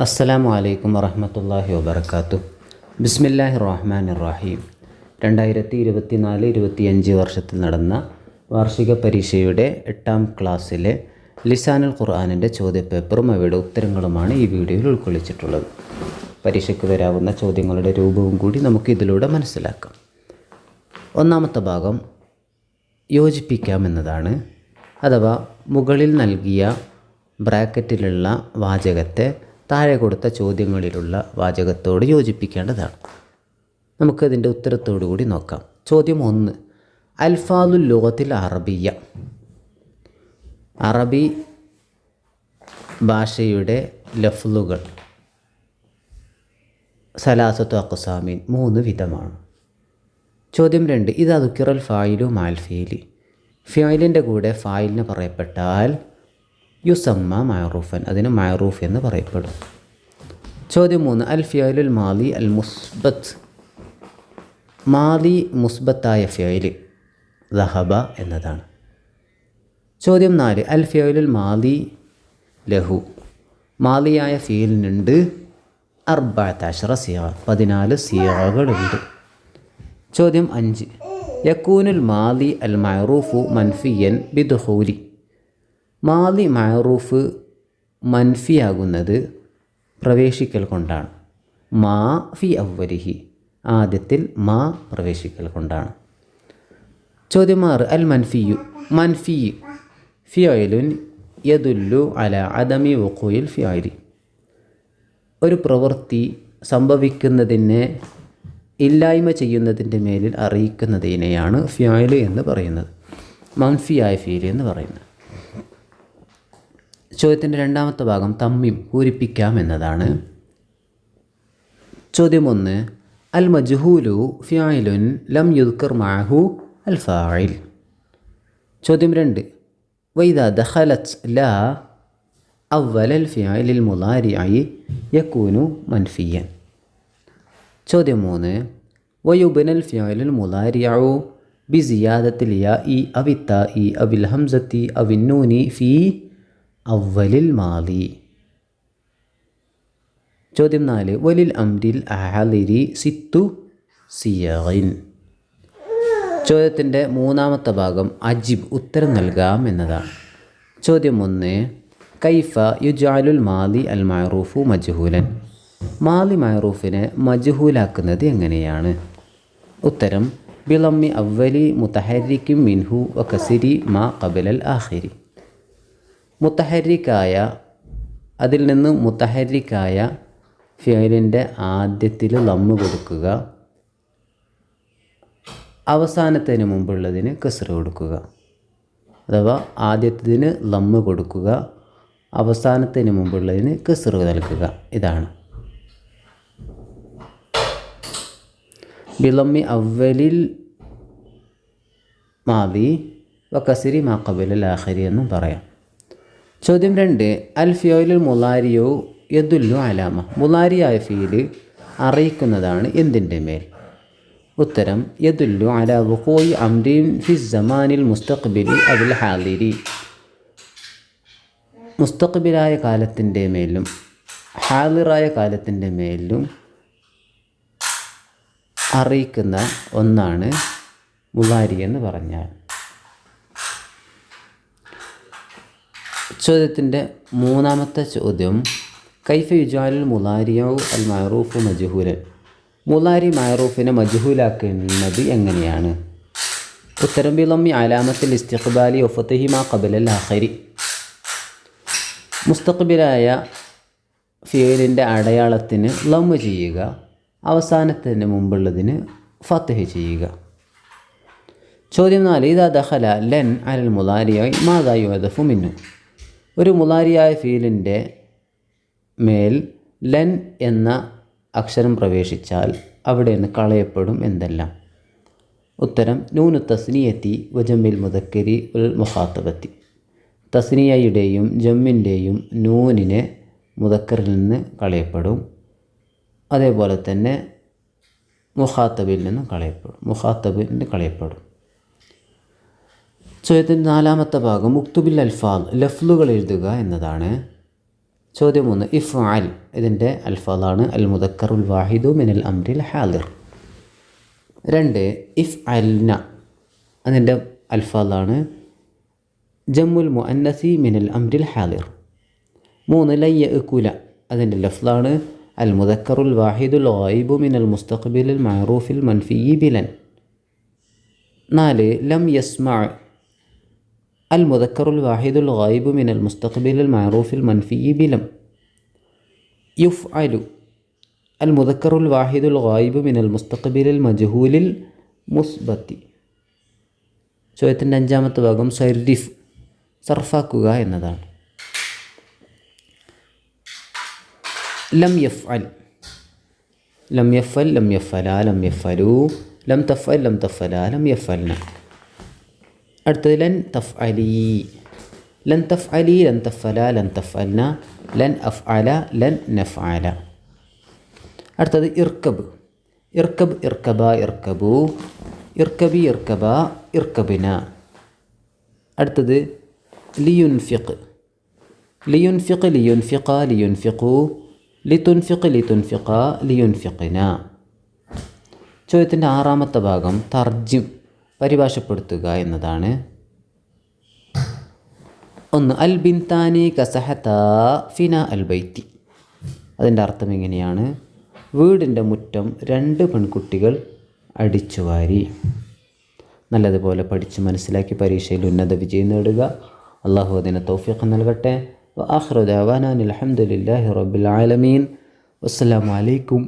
അസ്സലാമു അലൈക്കും വറഹ്മത്തുള്ളാഹി വബറകാതുഹു. ബിസ്മില്ലാഹിർ റഹ്മാനിർ റഹീം. 2024-25 വർഷത്തിൽ നടന്ന വാർഷിക പരീക്ഷയുടെ 8ാം ക്ലാസ്സിലെ ലിസാനുൽ ഖുർആനിൻ്റെ ചോദ്യപേപ്പറും അവയുടെ ഉത്തരങ്ങളുമാണ് ഈ വീഡിയോയിൽ ഉൾക്കൊള്ളിച്ചിട്ടുള്ളത്. പരീക്ഷയ്ക്ക് വരാവുന്ന ചോദ്യങ്ങളുടെ രൂപവും കൂടി നമുക്ക് ഇതിലൂടെ മനസ്സിലാക്കാം. ഒന്നാമത്തെ ഭാഗം യോജിപ്പിക്കാമെന്നതാണ്. അഥവാ മുകളിൽ നൽകിയ ബ്രാക്കറ്റിലുള്ള വാചകത്തെ താഴെ കൊടുത്ത ചോദ്യങ്ങളിലുള്ള വാചകത്തോട് യോജിപ്പിക്കേണ്ടതാണ്. നമുക്കതിൻ്റെ ഉത്തരത്തോടു കൂടി നോക്കാം. ചോദ്യം 1. അൽഫാദുൽ ലുഗത്തിൽ അറബിയ. അറബി ഭാഷയുടെ ലഫ്ലുകൾ സലാസത്തു അഖ്സാമീൻ 3 വിധമാണ്. ചോദ്യം 2. ഇദാ ദുക്കിറൽ ഫായിലു മാൽ ഫീലി. ഫായിലിൻ്റെ കൂടെ ഫായിലിന് പറയപ്പെട്ടാൽ യുസമ്മ മഅറൂഫൻ, അതിന് മഅറൂഫ് എന്ന് പറയപ്പെടും. ചോദ്യം 3. അൽ ഫിയലുൽ മാലി അൽ മുസ്ബത്ത്. മാലി മുസ്ബത്തായ ഫിയല് ദഹബ എന്നതാണ്. ചോദ്യം 4. അൽ ഫിയലുൽ മാലി ലഹു. മാലിയായ ഫിയലിനുണ്ട് 14 സിഗ, 14 സിഗകളുണ്ട്. ചോദ്യം 5. യകൂനുൽ മാലി അൽ മഅറൂഫു മൻഫിയൻ ബിദുഖൂലി. മാലി മഅറൂഫ് മൻഫിയാകുന്നത് പ്രവേശിക്കൽ കൊണ്ടാണ്. മാ ഫി അവ്വലിഹി, ആദ്യത്തിൽ മാ പ്രവേശിക്കൽ കൊണ്ടാണ്. ചോദ്യം 6. അൽ മൻഫിയു. മൻഫി ഫിയലുൻ യദുല്ലു അല അദമി വഖൂഇൽ ഫിയലി. ഒരു പ്രവൃത്തി സംഭവിക്കുന്നതിനെ ഇല്ലായ്മ ചെയ്യുന്നതിൻ്റെ മേലിൽ അറിയിക്കുന്നതിനെയാണ് ഫിയല് എന്ന് പറയുന്നത്, മൻഫിയായ ഫീൽ എന്ന് പറയുന്നത്. ചോദ്യത്തിൻ്റെ രണ്ടാമത്തെ ഭാഗം തമ്മീം, പൂരിപ്പിക്കാം എന്നതാണ്. ചോദ്യം 1. അൽ മജ്ഹൂലു ഫിഅലുൻ ലം യുദ്കർ മഅഹു അൽ ഫാഇൽ. ചോദ്യം 2. വഇദാ ദഖലത് ലാ അവ്വലൽ ഫിഅലിൽ മുളാരിഇ യകൂനു മൻഫിയൻ. ചോദ്യം 3. വയുബ്നൽ ഫിഅലുൽ മുളാരിഉ ബിസിയാദത്തിൽ യാഇ അവി താഇ അവിൽ ഹംസത്തി അവിൻ നൂനി ഫി അവ്വലിൽ മാലി. ചോദ്യം 4. വലിൽ അംരിൽ അഹാലിരി സിത്തു സിയഗിൻ. ചോദ്യത്തിൻ്റെ മൂന്നാമത്തെ ഭാഗം അജിബ്, ഉത്തരം നൽകാം എന്നതാണ്. ചോദ്യം 1. കൈഫ യുജഅലുൽ മാലി അൽ മഅറൂഫു മജ്ഹൂലൻ. മാലി മഅറൂഫിനെ മജ്ഹൂലാക്കുന്നത് എങ്ങനെയാണ്? ഉത്തരം ബിളമ്മി അവ്വലി മുതഹരിക്കും മിൻഹു വ കസിരി മാ ഖബലൽ ആഖിരി. മുത്തഹരിക്കായ, അതിൽ നിന്ന് മുത്തഹരിക്കായ ഫിയലിൻ്റെ ആദ്യത്തിൽ ലമ്മ് കൊടുക്കുക, അവസാനത്തിന് മുമ്പുള്ളതിന് കസ്റ് കൊടുക്കുക. അഥവാ ആദ്യത്തിന് ലമ്മ് കൊടുക്കുക, അവസാനത്തിന് മുമ്പുള്ളതിന് കസ്റ് നൽകുക. ഇതാണ് ബിളമ്മി അവ്വലിൽ മാദി വ കസിരി മാ ഖബലൽ ആഖിരി എന്നും പറയാം. ചോദ്യം 2. അൽ ഫിയലുൽ മുളാരിഉ യദുല്ലു അലാമ. മുളാരിയായ ഫീല് അറിയിക്കുന്നതാണ് എന്തിൻ്റെ മേൽ? ഉത്തരം യദുല്ലു അലാ വുഖൂഇ അംരിൻ ഫി സമാനിൽ മുസ്തഖ്ബിലി അവിൽ ഹാദിരി. മുസ്തഖ്ബിലായ കാലത്തിൻ്റെ മേലും ഹാദിറായ കാലത്തിൻ്റെ മേലും അറിയിക്കുന്ന ഒന്നാണ് മുളാരി എന്ന് പറഞ്ഞാൽ. ചോദ്യത്തിൻ്റെ മൂന്നാമത്തെ ചോദ്യം കൈഫ യുജഅലുൽ മുളാരിഉ അൽ മഅറൂഫു മജ്ഹൂലൻ. മുളാരി മഅറൂഫിനെ മജ്ഹൂലാക്കുന്നത് എങ്ങനെയാണ്? ഉത്തരം ബിളമ്മി അലാമത്തിൽ ഇസ്തിഖ്ബാലി വ ഫത്ഹി മാ ഖബലൽ ആഖിരി. മുസ്തഖ്ബിലായ ഫിയലിൻ്റെ അടയാളത്തിന് ലമ്മ് ചെയ്യുക, അവസാനത്തിന് മുമ്പുള്ളതിന് ഫത്ഹ് ചെയ്യുക. ചോദ്യം 4. ഇദാ ദഖല ലൻ അലൽ മുളാരിഇ മാദാ യുഅദഫു മിൻഹു. ഒരു മുളാരിയായ ഫീലിൻ്റെ മേൽ ലൻ എന്ന അക്ഷരം പ്രവേശിച്ചാൽ അവിടെ നിന്ന് കളയപ്പെടും എന്തെല്ലാം? ഉത്തരം നൂനു തസ്നിയത്തി വജമ്മിൽ മുദക്കരി ഉൽ മുഖാത്തബത്തി. തസ്നിയയുടെയും ജമ്മിൻ്റെയും നൂനിനെ മുദക്കറിൽ നിന്ന് കളയപ്പെടും. അതേപോലെ തന്നെ മുഖാത്തബിൽ നിന്ന് കളയപ്പെടും. ചോദ്യത്തിൻ്റെ നാലാമത്തെ ഭാഗം ഉക്തുബിൽ അൽഫാദ്, ലഫ്ലുകൾ എഴുതുക എന്നതാണ്. ചോദ്യം 3 ഇഫ്അൽ ഇതിൻ്റെ അൽഫാദാണ് അൽ മുദക്കറുൽ വാഹിദു മിനൽ അംരിൽ ഹാദിർ. 2 ഇഫ്അൽന അതിൻ്റെ അൽഫാദാണ് ജമ്മുൽ മുഅന്നസി മിനൽ അംരിൽ ഹാദിർ. 3 ലൻ യഅകുല അതിൻ്റെ ലഫ്ളാണ് അൽ മുദക്കറുൽ വാഹിദുൽ ഗായിബു മിനൽ മുസ്തഖ്ബിലിൽ മഅറൂഫിൽ മൻഫിയി ബിലൻ. 4 ലം യസ്മഅ അൽ മുദക്കറുൽ വാഹിദുൽ ഗായിബു മിനൽ മുസ്തഖ്ബിലിൽ മഅറൂഫിൽ മൻഫിയി ബിലം. യുഫ്അലു അൽ മുദക്കറുൽ വാഹിദുൽ ഗായിബു മിനൽ മുസ്തഖ്ബിലിൽ മജ്ഹൂലിൽ മുസ്ബത്തി. ചോദ്യത്തിൻ്റെ 5ാമത്തെ ഭാഗം സരിഫ് സർഫാക്കുക എന്നതാണ്. ലം യഫ്അൽ ലം യഫ്അൽ ലം യഫ്അല ലം യഫ്അലു ലം തഫ്അൽ ലം തഫ്അല ലം യഫ്അൽന. അടുത്തത് ലൻ തഫ്അലി ലൻ തഫ്അലി ലൻ തഫ്അല ലൻ തഫ്അൽന ലൻ അഫ്അല ലൻ നഫ്അല. അടുത്തത് ഇർക്കബ് ഇർക്കബ് ഇർക്കബ ഇർക്കബു ഇർക്കബി ഇർക്കബ ഇർക്കബിന. അടുത്തത് ലിയുൻഫിഖ് ലിയുൻഫിഖ് ലിയുൻഫിഖ ലിയുൻഫിഖു ലിതുൻഫിഖ് ലിതുൻഫിഖ ലിയുൻഫിഖിന. ചോദ്യത്തിൻ്റെ 6ാമത്തെ ഭാഗം തർജിം പരിഭാഷപ്പെടുത്തുക എന്നതാണ്. 1 അൽ ബിൻതാനി കസഹത ഫിന അൽ ബൈത്തി. അതിൻ്റെ അർത്ഥം എങ്ങനെയാണ്? വീടിൻ്റെ മുറ്റം 2 പെൺകുട്ടികൾ അടിച്ചുവാരി. നല്ലതുപോലെ പഠിച്ച് മനസ്സിലാക്കി പരീക്ഷയിൽ ഉന്നത വിജയം നേടുക. അള്ളാഹു അതിന് തൗഫീഖ് നൽകട്ടെ. വആഖിറു ദഅവാനാ അൽഹംദുലില്ലാഹി റബ്ബിൽ ആലമീൻ. വസ്സലാമു അലൈക്കും